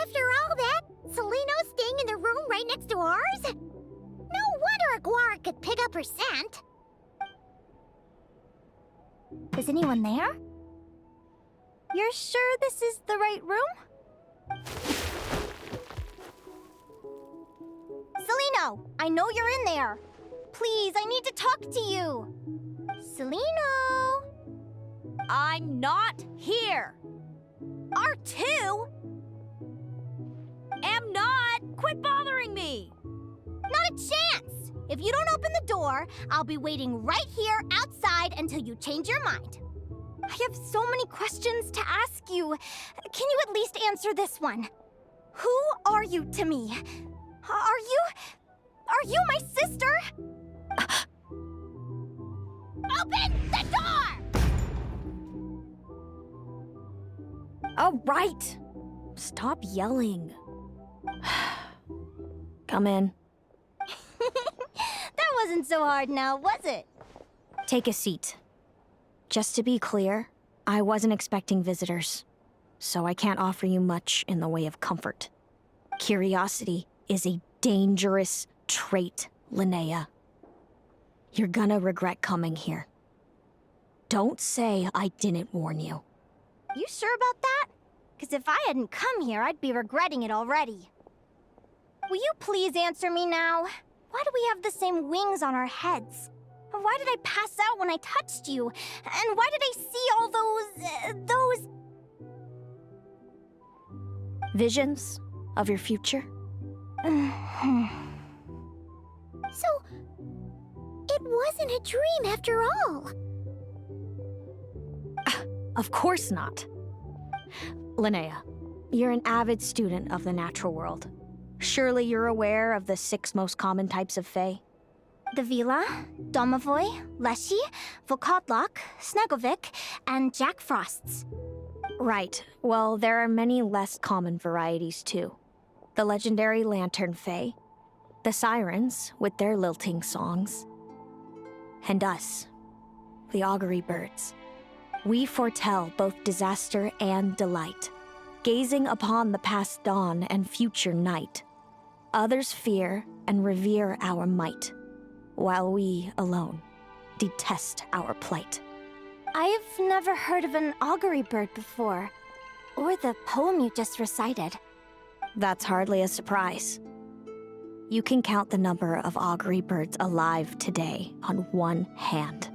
After all that, Seleno's staying in the room right next to ours? No wonder a Guar could pick up her scent. Is anyone there? You're sure this is the right room? Seleno, I know you're in there. Please, I need to talk to you. Seleno? I'm not here. R2? Am not. Quit bothering me. Not a chance. If you don't open the door, I'll be waiting right here outside until you change your mind. I have so many questions to ask you. Can you at least answer this one? Who are you to me? Are you my sister? Open the door! All right. Stop yelling. Come in. That wasn't so hard now, was it? Take a seat. Just to be clear, I wasn't expecting visitors, so I can't offer you much in the way of comfort. Curiosity is a dangerous trait, Linnea. You're gonna regret coming here. Don't say I didn't warn you. You sure about that? Because if I hadn't come here, I'd be regretting it already. Will you please answer me now? Why do we have the same wings on our heads? Why did I pass out when I touched you? And why did I see all those... Visions of your future? So, it wasn't a dream after all. Of course not. Linnea, you're an avid student of the natural world. Surely you're aware of the 6 most common types of Fae? The Vila, Domovoy, Leshy, Volkodlok, Snegovic, and Jack Frosts. Right. Well, there are many less common varieties too. The legendary Lantern Fae, the Sirens with their lilting songs, and us, the Augury Birds. We foretell both disaster and delight, gazing upon the past dawn and future night. Others fear and revere our might, while we alone detest our plight. I've never heard of an augury bird before, or the poem you just recited. That's hardly a surprise. You can count the number of augury birds alive today on one hand.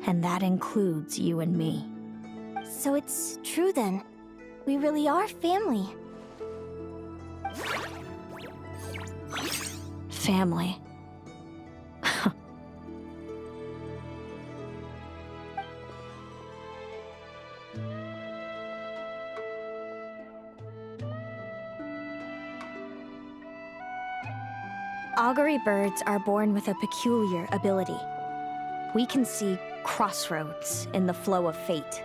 And that includes you and me. So it's true then. We really are family. Family. Augury birds are born with a peculiar ability. We can see crossroads in the flow of fate.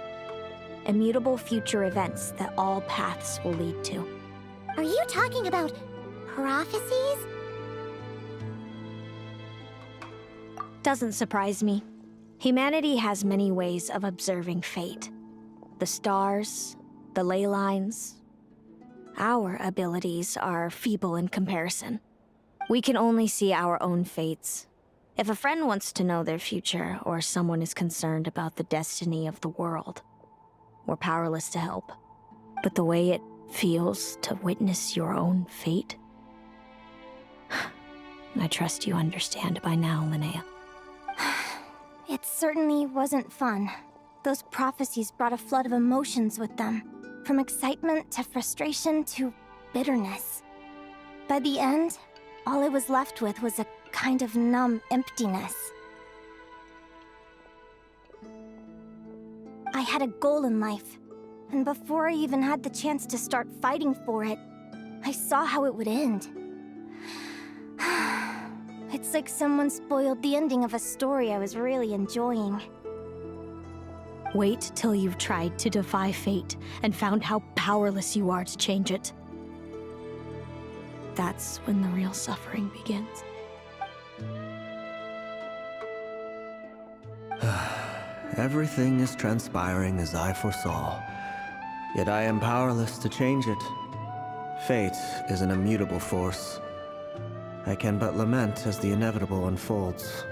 Immutable future events that all paths will lead to. Are you talking about prophecies? Doesn't surprise me. Humanity has many ways of observing fate. The stars, the ley lines. Our abilities are feeble in comparison. We can only see our own fates. If a friend wants to know their future, or someone is concerned about the destiny of the world, we're powerless to help. But the way it feels to witness your own fate, I trust you understand by now, Linnea. It certainly wasn't fun. Those prophecies brought a flood of emotions with them, from excitement to frustration to bitterness. By the end, all I was left with was a kind of numb emptiness. I had a goal in life, and before I even had the chance to start fighting for it, I saw how it would end. It's like someone spoiled the ending of a story I was really enjoying. Wait till you've tried to defy fate and found how powerless you are to change it. That's when the real suffering begins. Everything is transpiring as I foresaw, yet I am powerless to change it. Fate is an immutable force. I can but lament as the inevitable unfolds.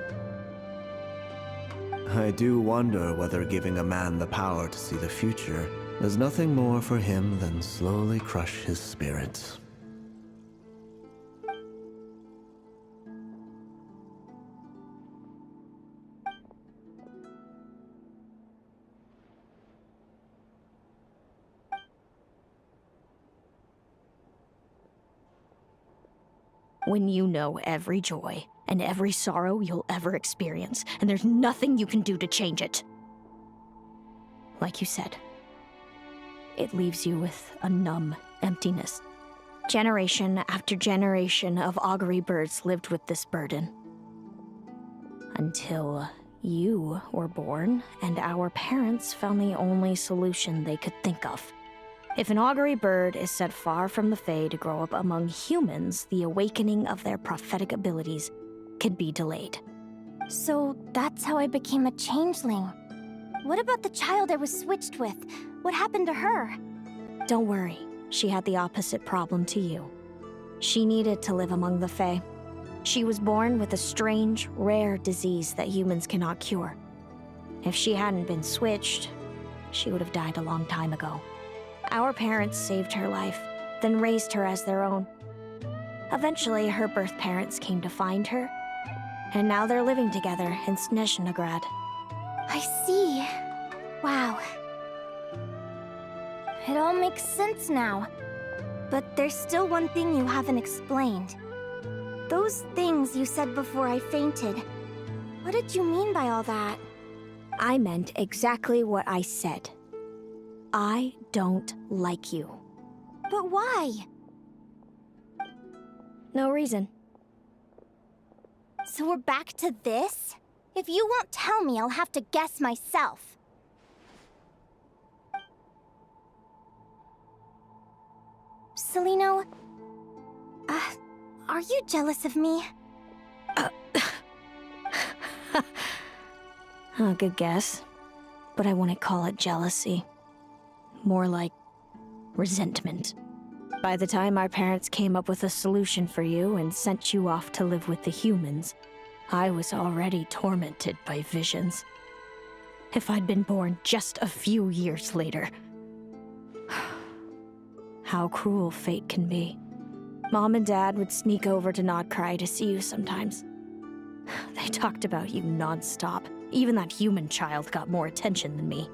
I do wonder whether giving a man the power to see the future does nothing more for him than slowly crush his spirit. When you know every joy and every sorrow you'll ever experience, and there's nothing you can do to change it. Like you said, it leaves you with a numb emptiness. Generation after generation of augury birds lived with this burden. Until you were born, and our parents found the only solution they could think of. If an augury bird is set far from the Fae to grow up among humans, the awakening of their prophetic abilities can be delayed. So that's how I became a changeling. What about the child I was switched with? What happened to her? Don't worry, she had the opposite problem to you. She needed to live among the Fae. She was born with a strange, rare disease that humans cannot cure. If she hadn't been switched, she would have died a long time ago. Our parents saved her life, then raised her as their own. Eventually, her birth parents came to find her, and now they're living together in Snezhnegrad. I see. Wow. It all makes sense now. But there's still one thing you haven't explained. Those things you said before I fainted. What did you mean by all that? I meant exactly what I said. I don't like you. But why? No reason. So we're back to this? If you won't tell me, I'll have to guess myself. Celino, are you jealous of me? Good guess. But I wouldn't call it jealousy. More like resentment. By the time our parents came up with a solution for you and sent you off to live with the humans, I was already tormented by visions. If I'd been born just a few years later. How cruel fate can be. Mom and Dad would sneak over to Nodcry to see you sometimes. They talked about you non-stop. Even that human child got more attention than me.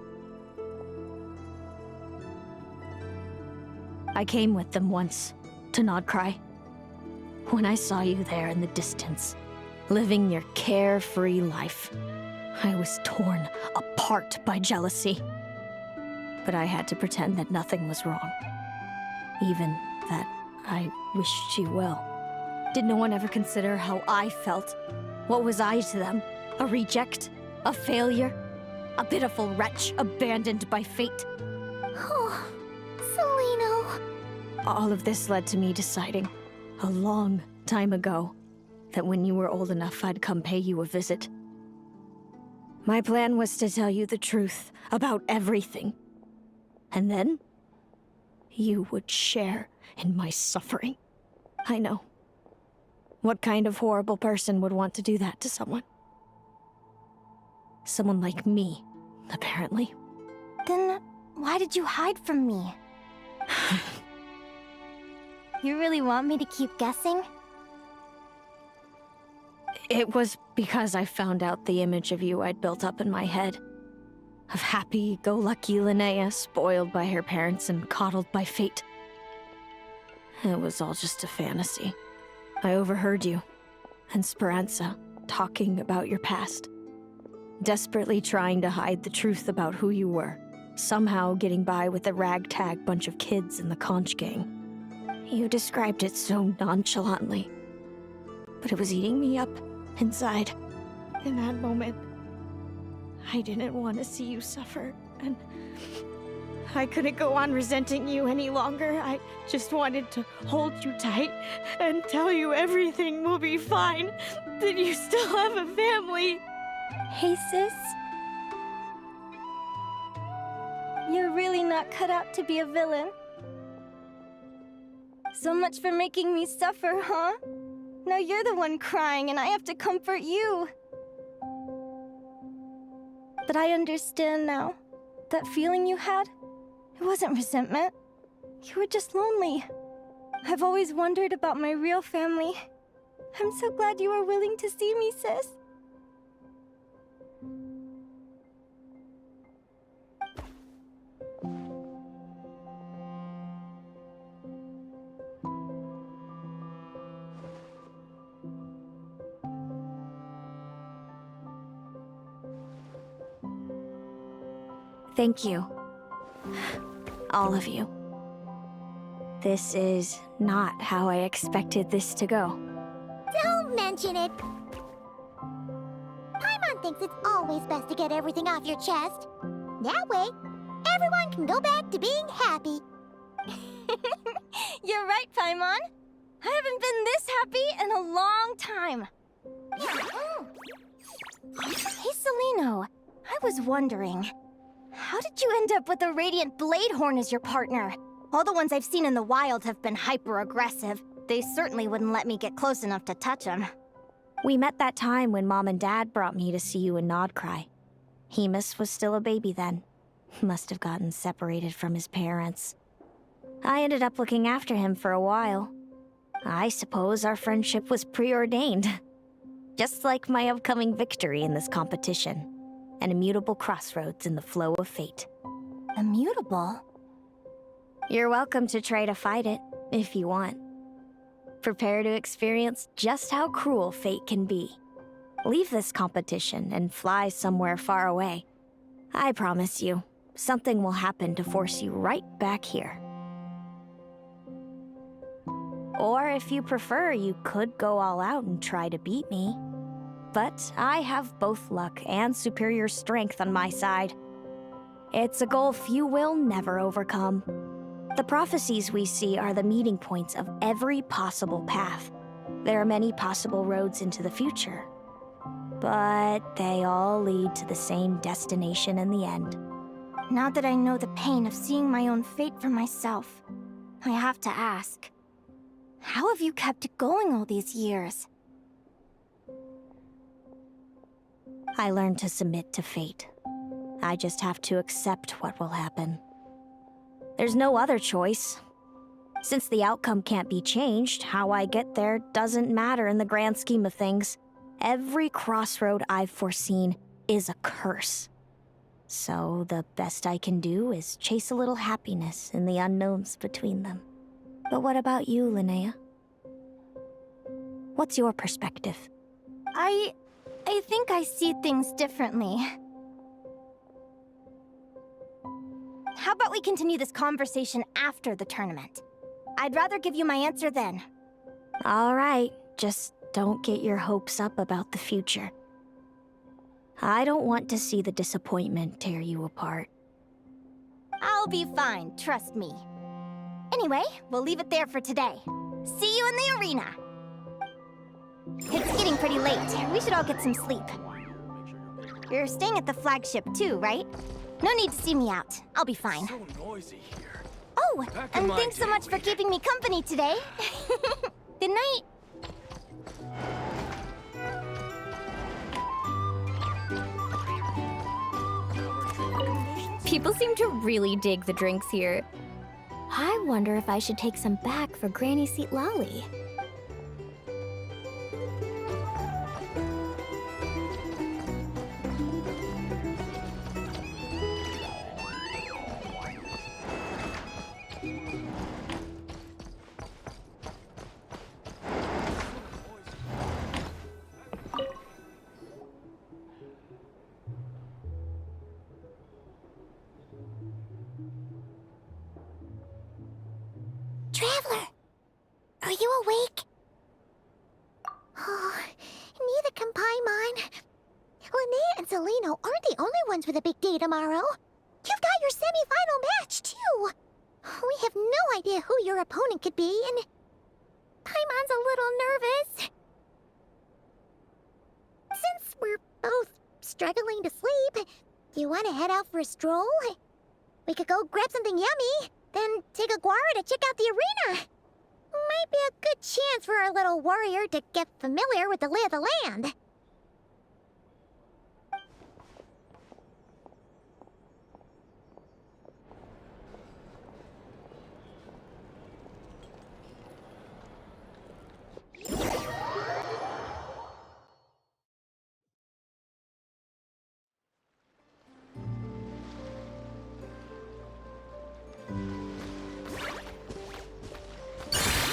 I came with them once, to Nodcry. When I saw you there in the distance, living your carefree life, I was torn apart by jealousy. But I had to pretend that nothing was wrong. Even that I wished you well. Did no one ever consider how I felt? What was I to them? A reject? A failure? A pitiful wretch abandoned by fate? Oh, Celino. All of this led to me deciding, a long time ago, that when you were old enough, I'd come pay you a visit. My plan was to tell you the truth about everything. And then, you would share in my suffering. I know. What kind of horrible person would want to do that to someone? Someone like me, apparently. Then why did you hide from me? You really want me to keep guessing? It was because I found out the image of you I'd built up in my head. Of happy-go-lucky Linnea, spoiled by her parents and coddled by fate. It was all just a fantasy. I overheard you, and Speranza, talking about your past. Desperately trying to hide the truth about who you were. Somehow getting by with a ragtag bunch of kids in the conch gang. You described it so nonchalantly. But it was eating me up, inside. In that moment, I didn't want to see you suffer, and I couldn't go on resenting you any longer. I just wanted to hold you tight and tell you everything will be fine, that you still have a family. Hey, sis. You're really not cut out to be a villain. So much for making me suffer, huh? Now you're the one crying and I have to comfort you. But I understand now. That feeling you had, it wasn't resentment. You were just lonely. I've always wondered about my real family. I'm so glad you were willing to see me, sis. Thank you. All of you. This is not how I expected this to go. Don't mention it. Paimon thinks it's always best to get everything off your chest. That way, everyone can go back to being happy. You're right, Paimon. I haven't been this happy in a long time. Hey, Celino. I was wondering, how did you end up with a Radiant Bladehorn as your partner? All the ones I've seen in the wild have been hyper-aggressive. They certainly wouldn't let me get close enough to touch them. We met that time when Mom and Dad brought me to see you in Nodcry. Hemus was still a baby then. Must have gotten separated from his parents. I ended up looking after him for a while. I suppose our friendship was preordained. Just like my upcoming victory in this competition. An immutable crossroads in the flow of fate. Immutable? You're welcome to try to fight it, if you want. Prepare to experience just how cruel fate can be. Leave this competition and fly somewhere far away. I promise you, something will happen to force you right back here. Or if you prefer, you could go all out and try to beat me. But I have both luck and superior strength on my side. It's a goal few will never overcome. The prophecies we see are the meeting points of every possible path. There are many possible roads into the future. But they all lead to the same destination in the end. Now that I know the pain of seeing my own fate for myself, I have to ask, how have you kept it going all these years? I learned to submit to fate. I just have to accept what will happen. There's no other choice. Since the outcome can't be changed, how I get there doesn't matter in the grand scheme of things. Every crossroad I've foreseen is a curse. So the best I can do is chase a little happiness in the unknowns between them. But what about you, Linnea? What's your perspective? I think I see things differently. How about we continue this conversation after the tournament? I'd rather give you my answer then. All right, just don't get your hopes up about the future. I don't want to see the disappointment tear you apart. I'll be fine, trust me. Anyway, we'll leave it there for today. See you in the arena! It's getting pretty late. We should all get some sleep. You're staying at the flagship too, right? No need to see me out. I'll be fine. So noisy here. Oh, Back in and my thanks so day, much for keeping me company today. Good night. People seem to really dig the drinks here. I wonder if I should take some back for Granny Seat Lolly. Traveler, are you awake? Oh, neither can Paimon. Linnea and Celino aren't the only ones with a big day tomorrow. You've got your semi-final match, too. We have no idea who your opponent could be, and Paimon's a little nervous. Since we're both struggling to sleep, do you want to head out for a stroll? We could go grab something yummy, then take a guara to check out the arena. Might be a good chance for our little warrior to get familiar with the lay of the land.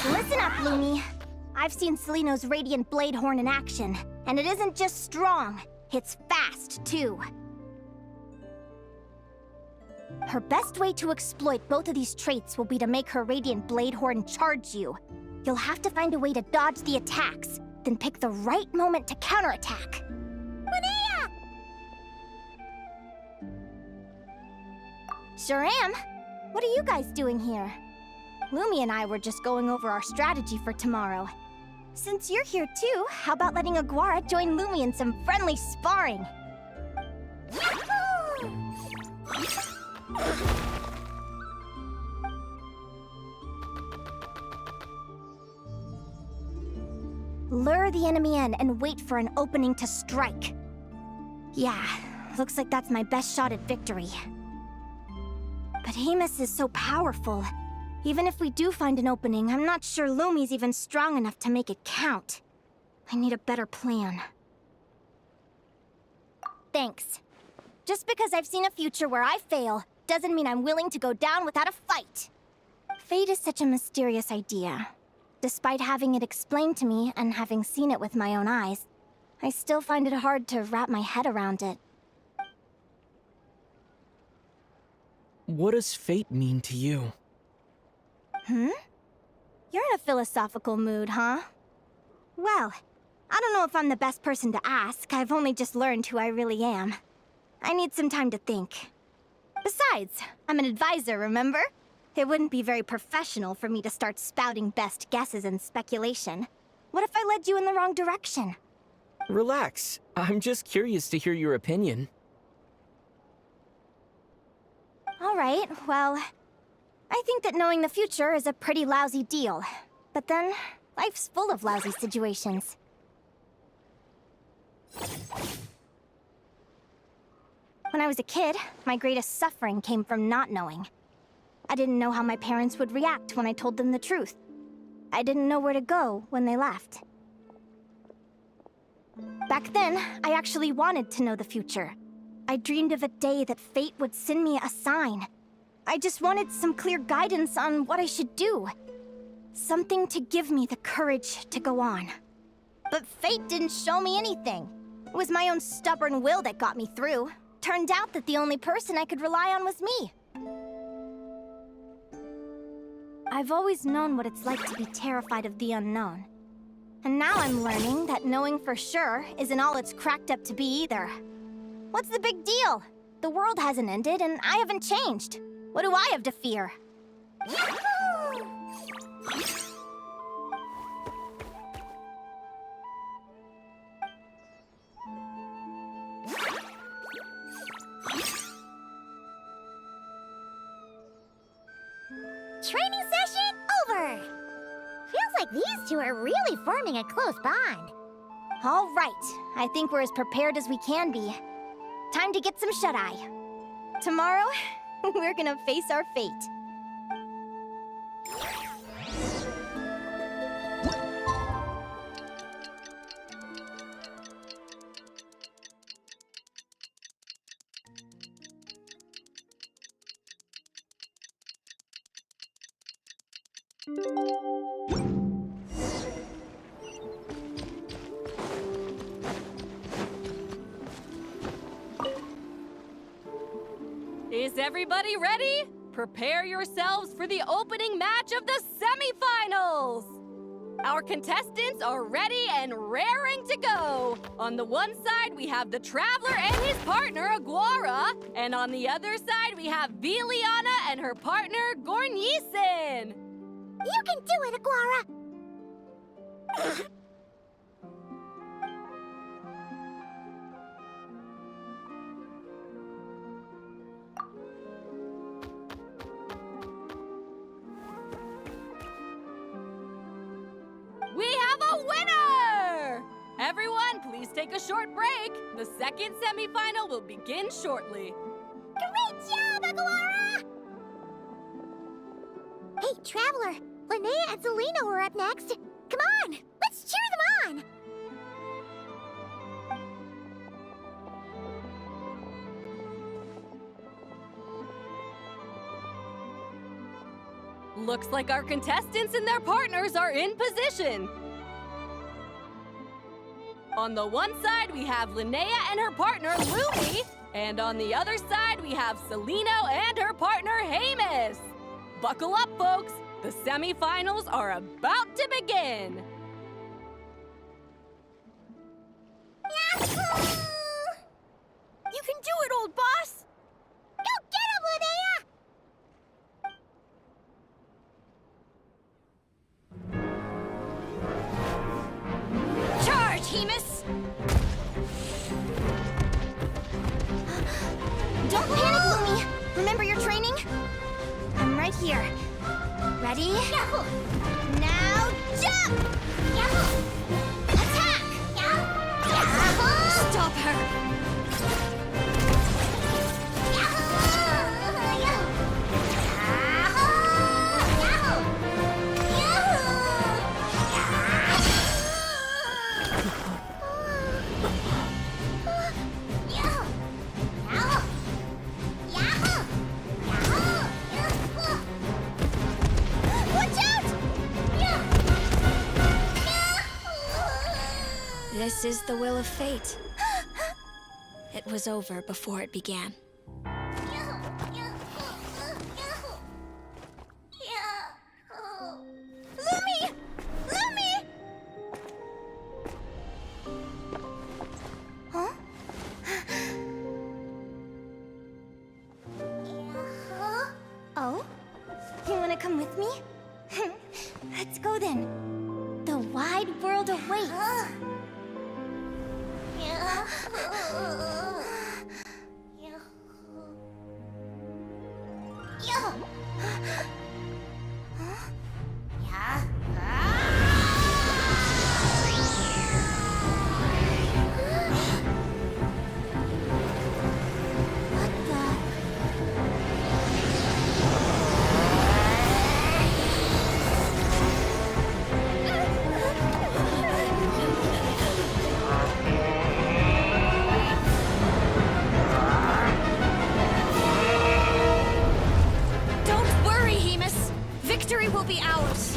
Listen up, Lumi. I've seen Seleno's Radiant Blade Horn in action, and it isn't just strong, it's fast, too. Her best way to exploit both of these traits will be to make her Radiant Blade Horn charge you. You'll have to find a way to dodge the attacks, then pick the right moment to counterattack. Linnea! Sure am. What are you guys doing here? Lumi and I were just going over our strategy for tomorrow. Since you're here too, how about letting Aguara join Lumi in some friendly sparring? Lure the enemy in and wait for an opening to strike. Yeah, looks like that's my best shot at victory. But Amos is so powerful. Even if we do find an opening, I'm not sure Lumi's even strong enough to make it count. I need a better plan. Thanks. Just because I've seen a future where I fail, doesn't mean I'm willing to go down without a fight. Fate is such a mysterious idea. Despite having it explained to me and having seen it with my own eyes, I still find it hard to wrap my head around it. What does fate mean to you? You're in a philosophical mood, huh? Well, I don't know if I'm the best person to ask. I've only just learned who I really am. I need some time to think. Besides, I'm an advisor, remember? It wouldn't be very professional for me to start spouting best guesses and speculation. What if I led you in the wrong direction? Relax. I'm just curious to hear your opinion. All right, well, I think that knowing the future is a pretty lousy deal. But then, life's full of lousy situations. When I was a kid, my greatest suffering came from not knowing. I didn't know how my parents would react when I told them the truth. I didn't know where to go when they left. Back then, I actually wanted to know the future. I dreamed of a day that fate would send me a sign. I just wanted some clear guidance on what I should do. Something to give me the courage to go on. But fate didn't show me anything. It was my own stubborn will that got me through. Turned out that the only person I could rely on was me. I've always known what it's like to be terrified of the unknown. And now I'm learning that knowing for sure isn't all it's cracked up to be either. What's the big deal? The world hasn't ended and I haven't changed. What do I have to fear? Yahoo! Training session over! Feels like these two are really forming a close bond. All right, I think we're as prepared as we can be. Time to get some shut-eye. Tomorrow, we're gonna face our fate. Is everybody ready? Prepare yourselves for the opening match of the semifinals! Our contestants are ready and raring to go. On the one side, we have the Traveler and his partner, Aguara. And on the other side, we have Viliana and her partner, Gornisen. You can do it, Aguara! the winner! Everyone, please take a short break. The second semifinal will begin shortly. Great job, Aguara! Hey, Traveler, Linnea and Selena were up next. Come on, let's cheer them on! Looks like our contestants and their partners are in position. On the one side, we have Linnea and her partner, Lumi. And on the other side, we have Celino and her partner, Hamus. Buckle up, folks. The semifinals are about to begin. Yahoo! You can do it, old boss! Go get him, Linnea! Charge, Hamus! Don't panic, Lumi! Remember your training? I'm right here. Ready? Now jump! Attack! Stop her! This is the will of fate. It was over before it began. Lumi! Lumi! Huh? Oh? You wanna come with me? Let's go then. The wide world awaits. Victory will be ours.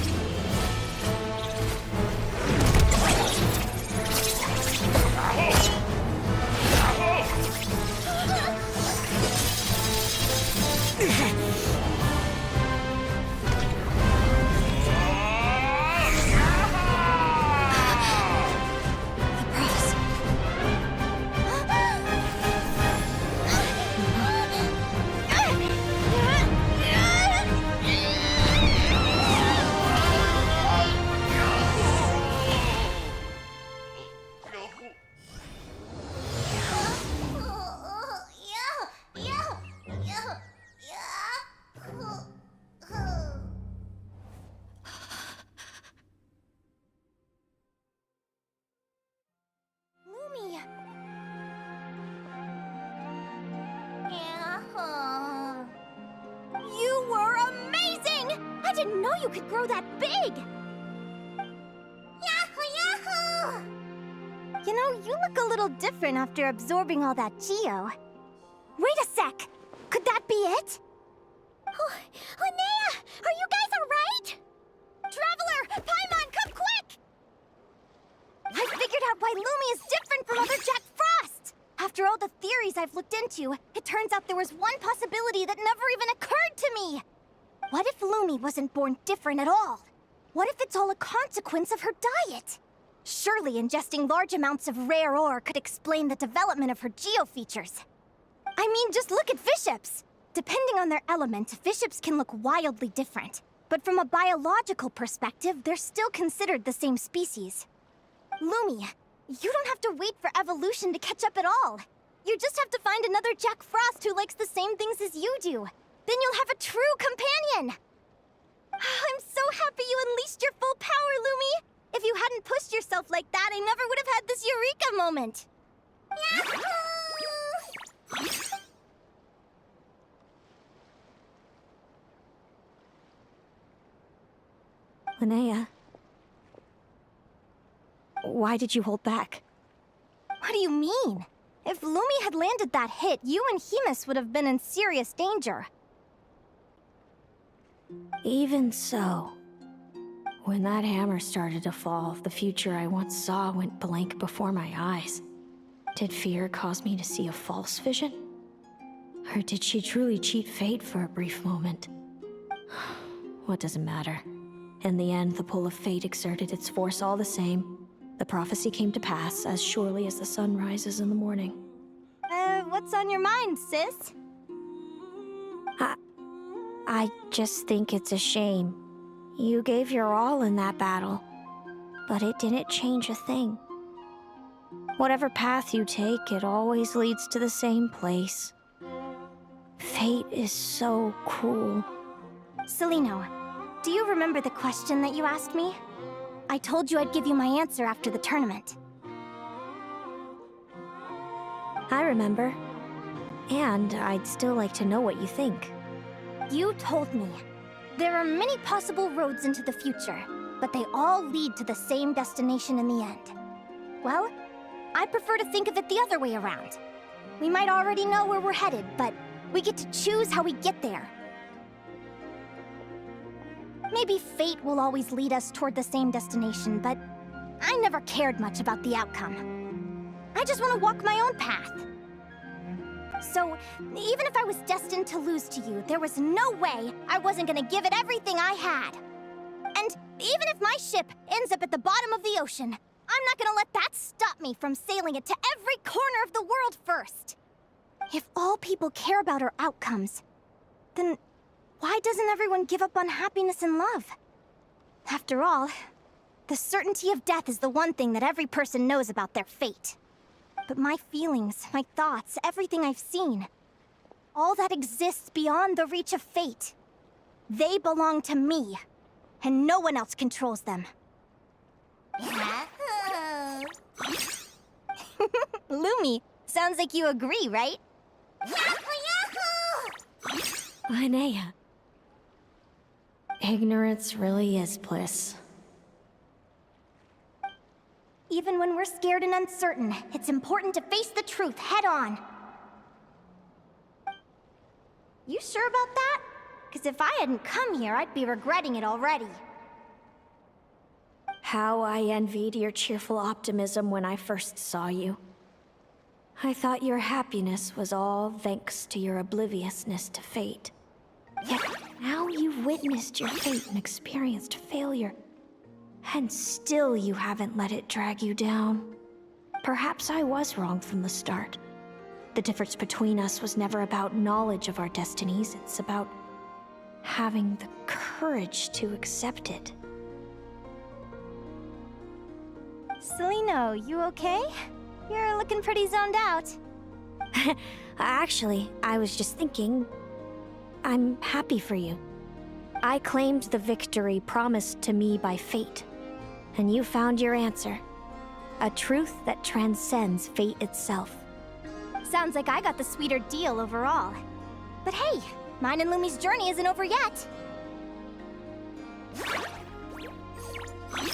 You were amazing! I didn't know you could grow that big! Yahoo, yahoo! You know, you look a little different after absorbing all that Geo. Wait a sec! Could that be it? Oh, Linnea! Are you guys alright? Traveler! Paimon, come quick! I figured out why Lumi is different from other Jack Frost! After all the theories I've looked into, it turns out there was one possibility that never even occurred to me! What if Lumi wasn't born different at all? What if it's all a consequence of her diet? Surely ingesting large amounts of rare ore could explain the development of her geofeatures. I mean, just look at Viships! Depending on their element, Viships can look wildly different. But from a biological perspective, they're still considered the same species. Lumi, you don't have to wait for evolution to catch up at all. You just have to find another Jack Frost who likes the same things as you do. Then you'll have a true companion! I'm so happy you unleashed your full power, Lumi! If you hadn't pushed moment. Linnea. Why did you hold back? What do you mean? If Lumi had landed that hit, you and Hemus would have been in serious danger. Even so, when that hammer started to fall, the future I once saw went blank before my eyes. Did fear cause me to see a false vision? Or did she truly cheat fate for a brief moment? What does it matter? In the end, the pull of fate exerted its force all the same. The prophecy came to pass as surely as the sun rises in the morning. What's on your mind, sis? I just think it's a shame. You gave your all in that battle, but it didn't change a thing. Whatever path you take, it always leads to the same place. Fate is so cruel. Celino, do you remember the question that you asked me? I told you I'd give you my answer after the tournament. I remember. And I'd still like to know what you think. You told me. There are many possible roads into the future, but they all lead to the same destination in the end. Well, I prefer to think of it the other way around. We might already know where we're headed, but we get to choose how we get there. Maybe fate will always lead us toward the same destination, but I never cared much about the outcome. I just want to walk my own path. So, even if I was destined to lose to you, there was no way I wasn't gonna give it everything I had. And even if my ship ends up at the bottom of the ocean, I'm not gonna let that stop me from sailing it to every corner of the world first. If all people care about are outcomes, then why doesn't everyone give up on happiness and love? After all, the certainty of death is the one thing that every person knows about their fate. But my feelings, my thoughts, everything I've seen, all that exists beyond the reach of fate. They belong to me, and no one else controls them. Lumi, sounds like you agree, right? Linnea. Ignorance really is bliss. Even when we're scared and uncertain, it's important to face the truth head on. You sure about that? Because if I hadn't come here, I'd be regretting it already. How I envied your cheerful optimism when I first saw you. I thought your happiness was all thanks to your obliviousness to fate. Yet now you've witnessed your fate and experienced failure. And still you haven't let it drag you down. Perhaps I was wrong from the start. The difference between us was never about knowledge of our destinies, it's about having the courage to accept it. Celino, you okay? You're looking pretty zoned out. Actually, I was just thinking, I'm happy for you. I claimed the victory promised to me by fate. And you found your answer. A truth that transcends fate itself. Sounds like I got the sweeter deal overall. But hey, mine and Lumi's journey isn't over yet.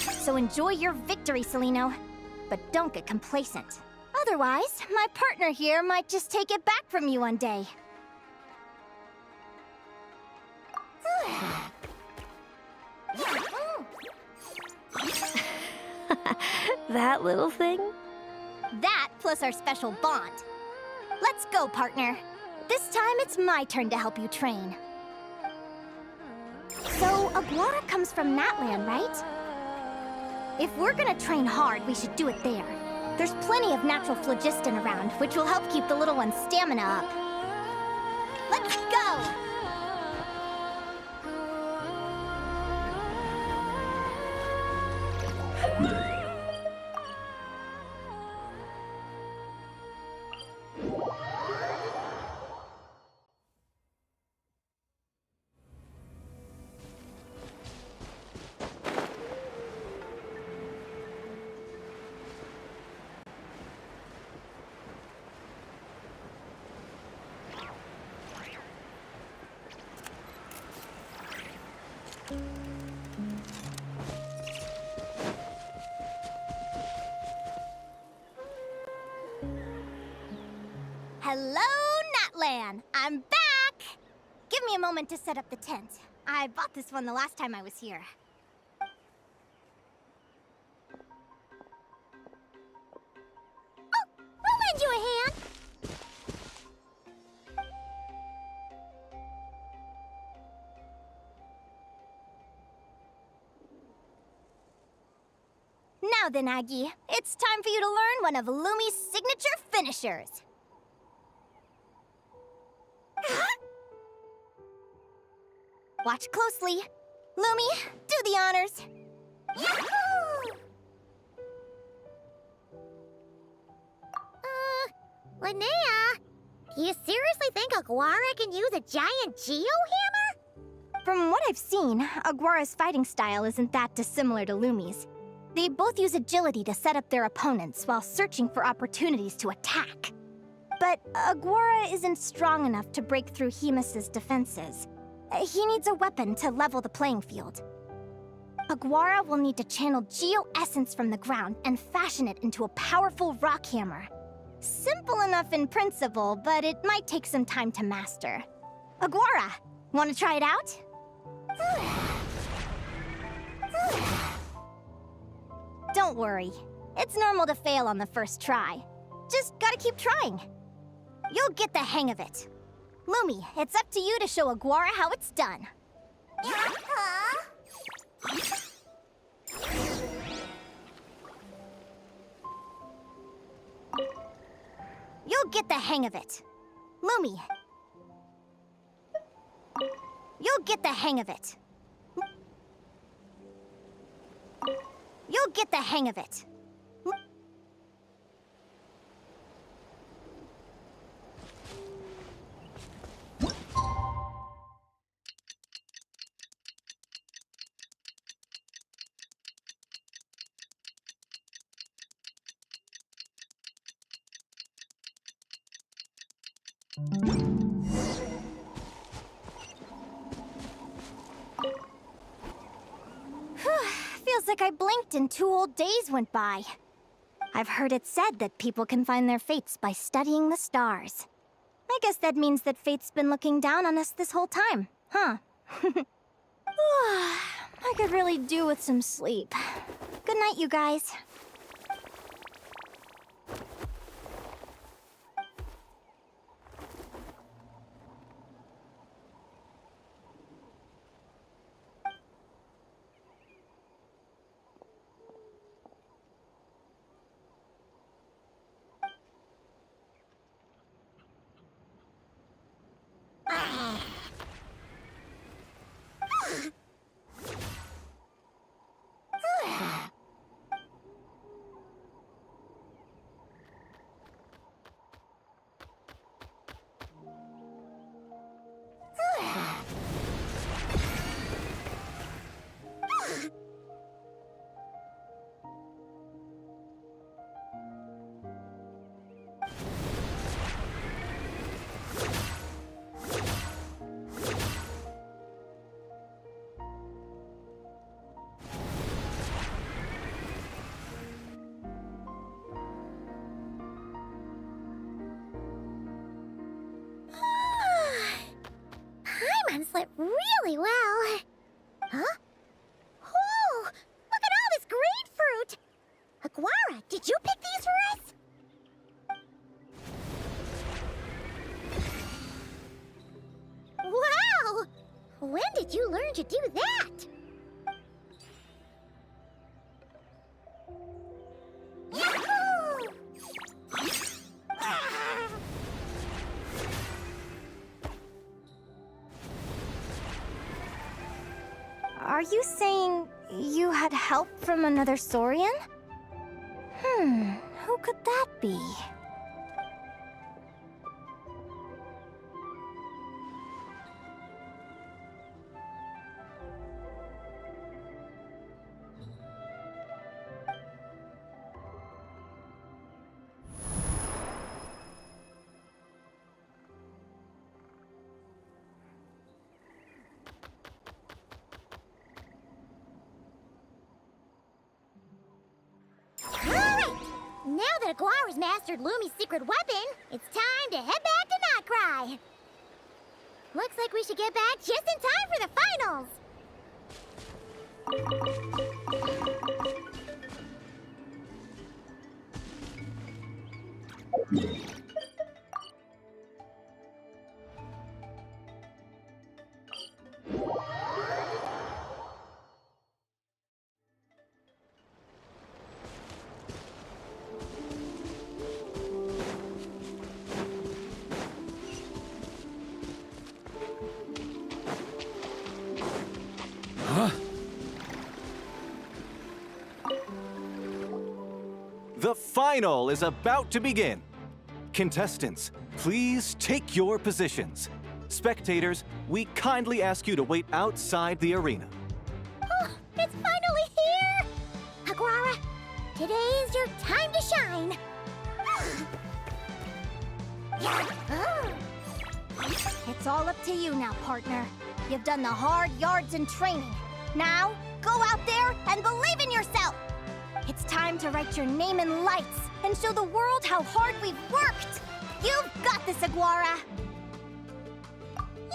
So enjoy your victory, Celino. But don't get complacent. Otherwise, my partner here might just take it back from you one day. That little thing? That plus our special bond. Let's go, partner. This time it's my turn to help you train. So, Aguara comes from Natland, right? If we're gonna train hard, we should do it there. There's plenty of natural phlogiston around, which will help keep the little one's stamina up. Let's go! Hello, Natlan! I'm back! Give me a moment to set up the tent. I bought this one the last time I was here. Oh, I'll lend you a hand! Now then, Aggie, it's time for you to learn one of Lumi's signature finishers. Watch closely. Lumi, do the honors. Yahoo! Linnea, do you seriously think Aguara can use a giant geo-hammer? From what I've seen, Aguara's fighting style isn't that dissimilar to Lumi's. They both use agility to set up their opponents while searching for opportunities to attack. But Aguara isn't strong enough to break through Hemus's defenses. He needs a weapon to level the playing field. Aguara will need to channel geo-essence from the ground and fashion it into a powerful rock hammer. Simple enough in principle, but it might take some time to master. Aguara, want to try it out? Don't worry. It's normal to fail on the first try. Just gotta keep trying. You'll get the hang of it. Lumi, it's up to you to show Aguara how it's done. You'll get the hang of it. Lumi. You'll get the hang of it. You'll get the hang of it. Feels like I blinked and 2 whole days went by. I've heard it said that people can find their fates by studying the stars. I guess that means that fate's been looking down on us this whole time, huh? I could really do with some sleep. Good night, you guys. Paimon slept really well. Huh? Whoa! Look at all this grapefruit! Aguara, did you pick these for us? Wow! When did you learn to do that? Yahoo! Are you saying you had help from another Saurian? Who could that be? that Aguara's mastered Lumi's secret weapon, it's time to head back to Notcry. Looks like we should get back just in time for the finals. The final is about to begin. Contestants, please take your positions. Spectators, we kindly ask you to wait outside the arena. Oh, it's finally here! Aguara, today is your time to shine. It's all up to you now, partner. You've done the hard yards in training. Now, go out there and believe in yourself! It's time to write your name in lights and show the world how hard we've worked! You've got this, Aguara!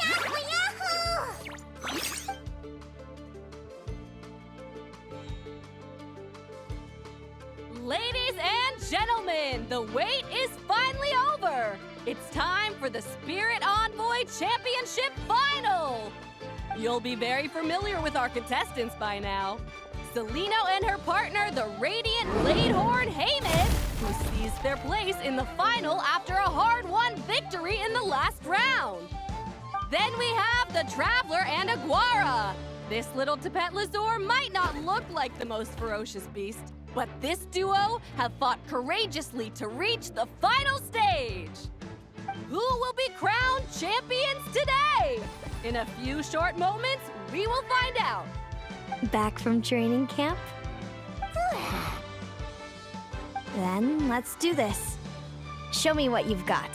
Yahoo! Yahoo! Ladies and gentlemen, the wait is finally over. It's time for the Spirit Envoy Championship Final. You'll be very familiar with our contestants by now. Celino and her partner, the Radiant Bladehorn Heyman, who seized their place in the final after a hard-won victory in the last round. Then we have the Traveler and Aguara. This little Tapet Lazur might not look like the most ferocious beast, but this duo have fought courageously to reach the final stage. Who will be crowned champions today? In a few short moments, we will find out. Back from training camp? Then let's do this. Show me what you've got.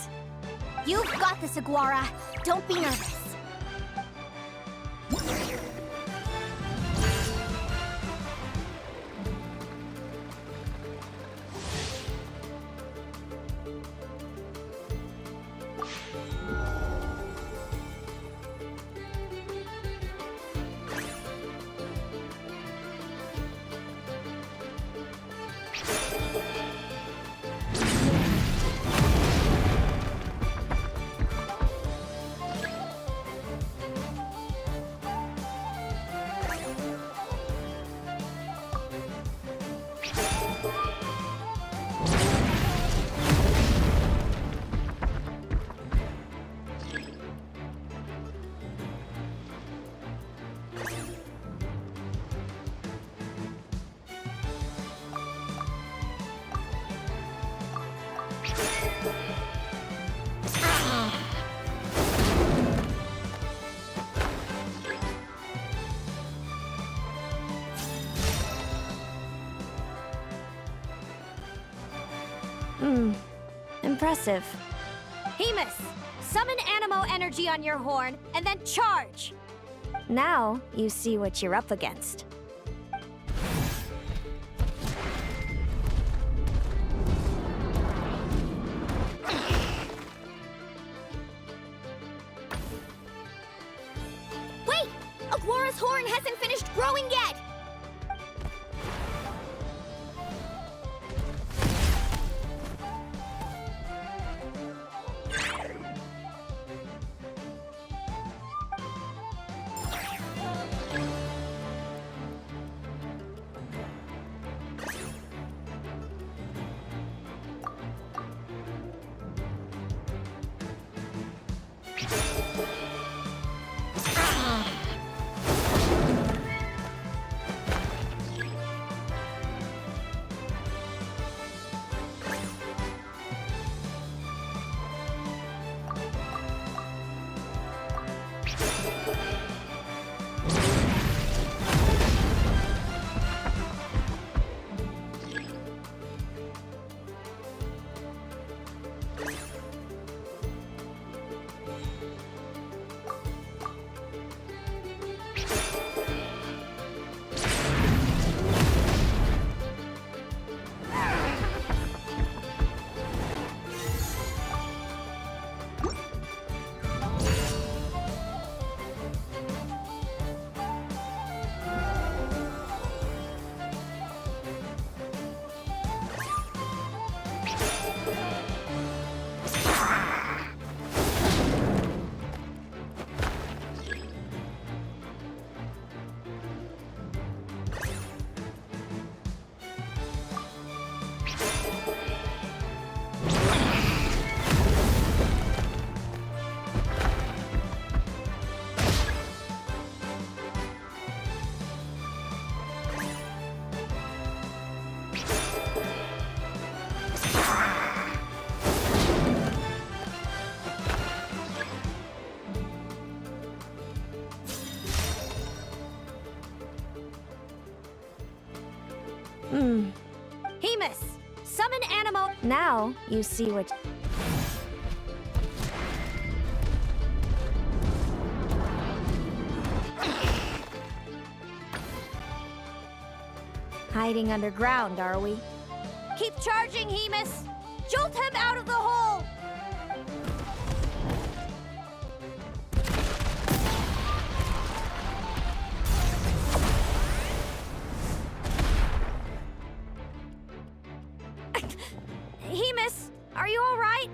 You've got this, Aguara. Don't be nervous. Impressive. Hemus, summon Animo energy on your horn and then charge. Now you see what you're up against. Wait! Aguara's horn hasn't finished growing yet! Hemus, summon Animo. Now you see what. Hiding underground, are we? Keep charging, Hemus! Jolt him out of the hole! Hemus, are you all right?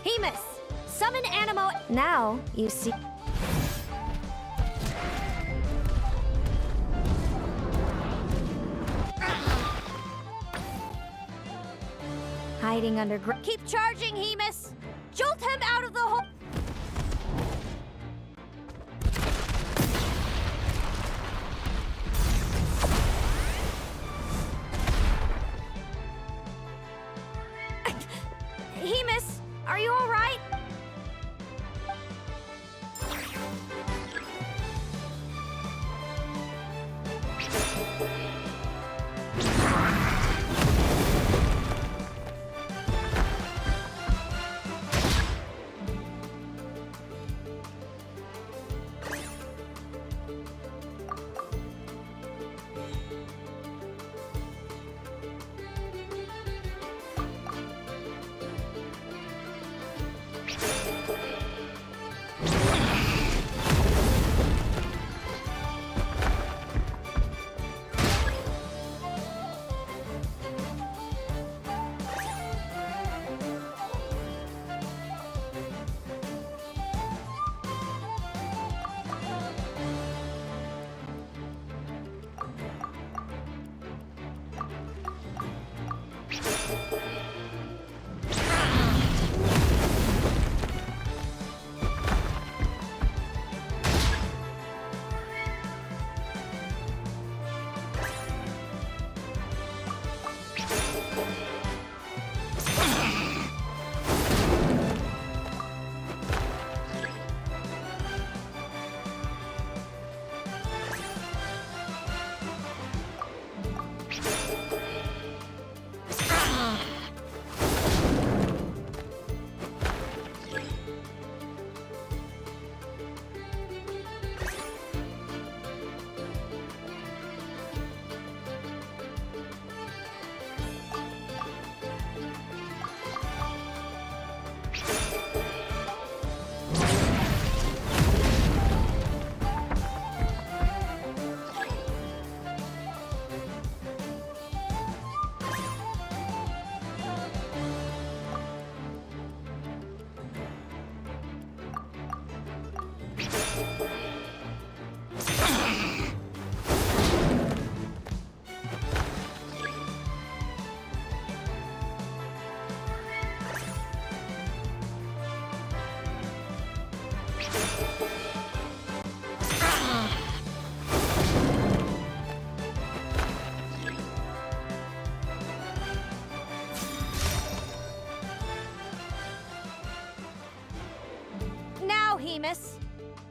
Hemus, summon Animo. Now you see. Hiding underground. Keep charging, Hemus! Jolt him out of the hole! Hemus, are you all right?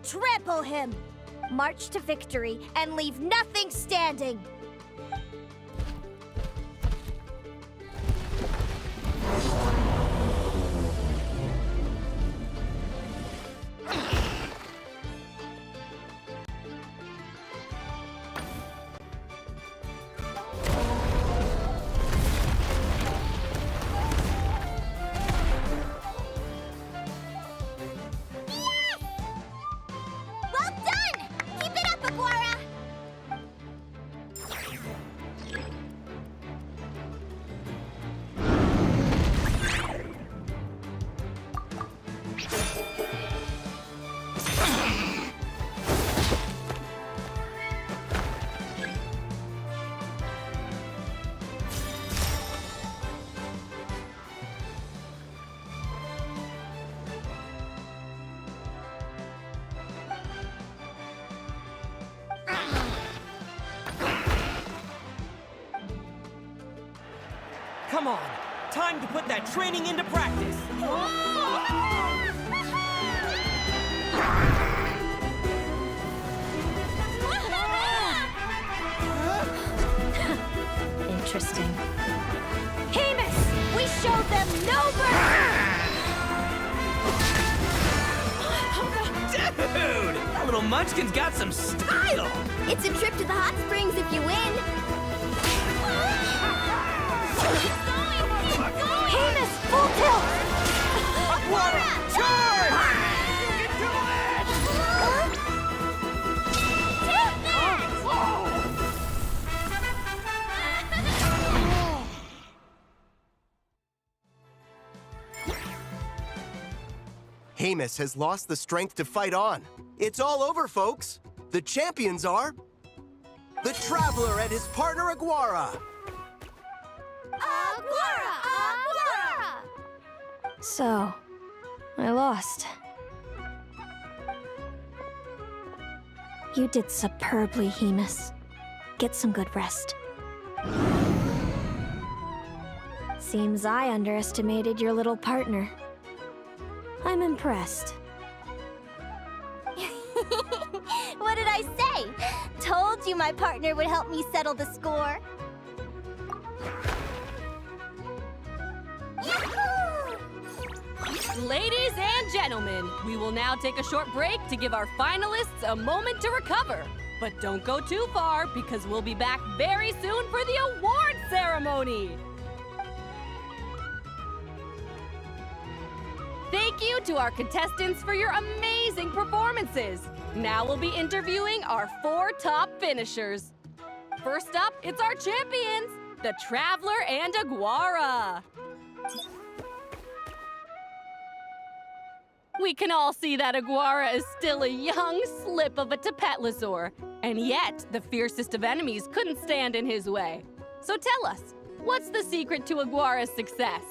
trample him! March to victory and leave nothing standing! Well done! Keep it up, Aguara! Come on, time to put that training into practice. Interesting. Hamus! We showed them no mercy! Dude, that little munchkin's got some style. It's a trip to the hot springs if you win. Hamus, full tilt! Aguara, charge! Hamus has lost the strength to fight on. It's all over, folks. The champions are the Traveler and his partner Aguara. So, I lost. You did superbly, Hamus. Get some good rest. Seems I underestimated your little partner. I'm impressed. What did I say? Told you my partner would help me settle the score. Ladies and gentlemen, we will now take a short break to give our finalists a moment to recover. But don't go too far, because we'll be back very soon for the award ceremony. Thank you to our contestants for your amazing performances. Now we'll be interviewing our 4 top finishers. First up, it's our champions, the Traveler and Aguara. We can all see that Aguara is still a young slip of a Tapetlosaur, and yet the fiercest of enemies couldn't stand in his way. So tell us, what's the secret to Aguara's success?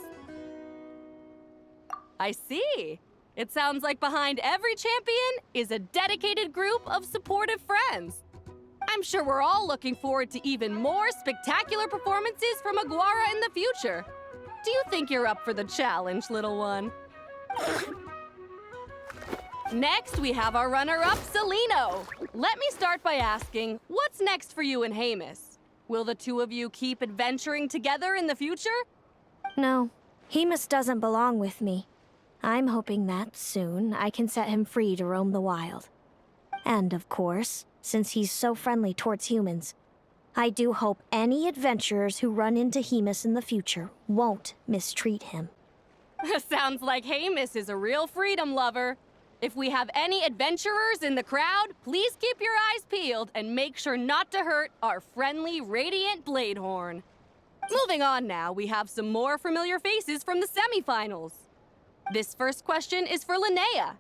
I see. It sounds like behind every champion is a dedicated group of supportive friends. I'm sure we're all looking forward to even more spectacular performances from Aguara in the future. Do you think you're up for the challenge, little one? Next, we have our runner-up, Celino. Let me start by asking, what's next for you and Hamus? Will the two of you keep adventuring together in the future? No, Hamus doesn't belong with me. I'm hoping that soon I can set him free to roam the wild. And of course, since he's so friendly towards humans, I do hope any adventurers who run into Hamus in the future won't mistreat him. Sounds like Hamus is a real freedom lover. If we have any adventurers in the crowd, please keep your eyes peeled and make sure not to hurt our friendly, radiant Bladehorn. Moving on now, we have some more familiar faces from the semifinals. This first question is for Linnea.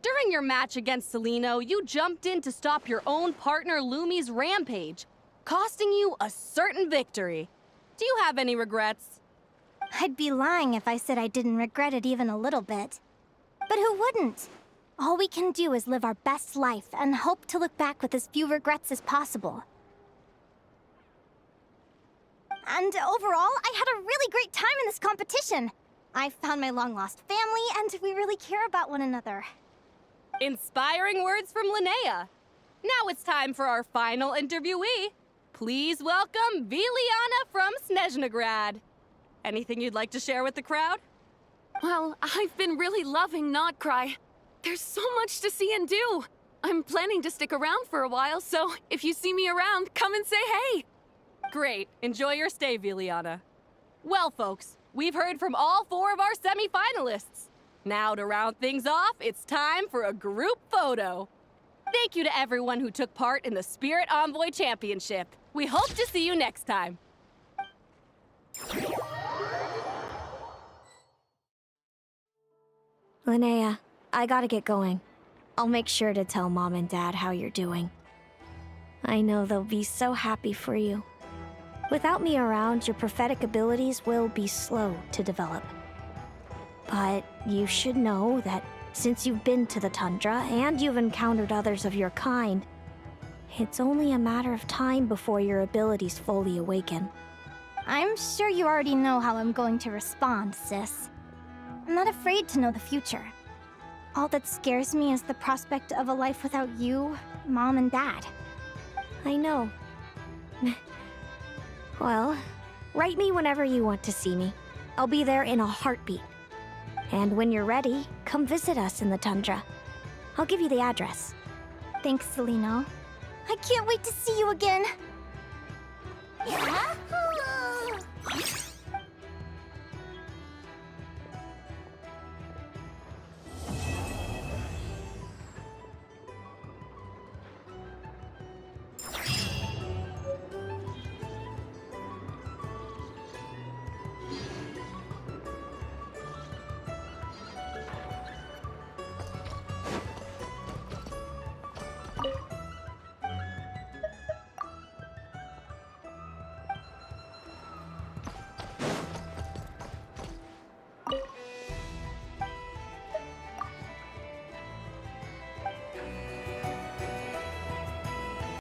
During your match against Celino, you jumped in to stop your own partner Lumi's rampage, costing you a certain victory. Do you have any regrets? I'd be lying if I said I didn't regret it even a little bit. But who wouldn't? All we can do is live our best life and hope to look back with as few regrets as possible. And overall, I had a really great time in this competition. I found my long-lost family, and we really care about one another. Inspiring words from Linnea. Now it's time for our final interviewee. Please welcome Viliana from Snezhnegrad. Anything you'd like to share with the crowd? Well, I've been really loving Not Cry. There's so much to see and do. I'm planning to stick around for a while, so if you see me around, come and say hey. Great. Enjoy your stay, Viliana. Well, folks, we've heard from all 4 of our semi-finalists. Now to round things off, it's time for a group photo. Thank you to everyone who took part in the Spirit Envoy Championship. We hope to see you next time. Linnea, I gotta get going. I'll make sure to tell Mom and Dad how you're doing. I know they'll be so happy for you. Without me around, your prophetic abilities will be slow to develop. But you should know that since you've been to the tundra and you've encountered others of your kind, it's only a matter of time before your abilities fully awaken. I'm sure you already know how I'm going to respond, sis. I'm not afraid to know the future. All that scares me is the prospect of a life without you, Mom, and Dad. I know. Well, write me whenever you want to see me. I'll be there in a heartbeat. And when you're ready, come visit us in the tundra. I'll give you the address. Thanks, Celino. I can't wait to see you again. Yahoo!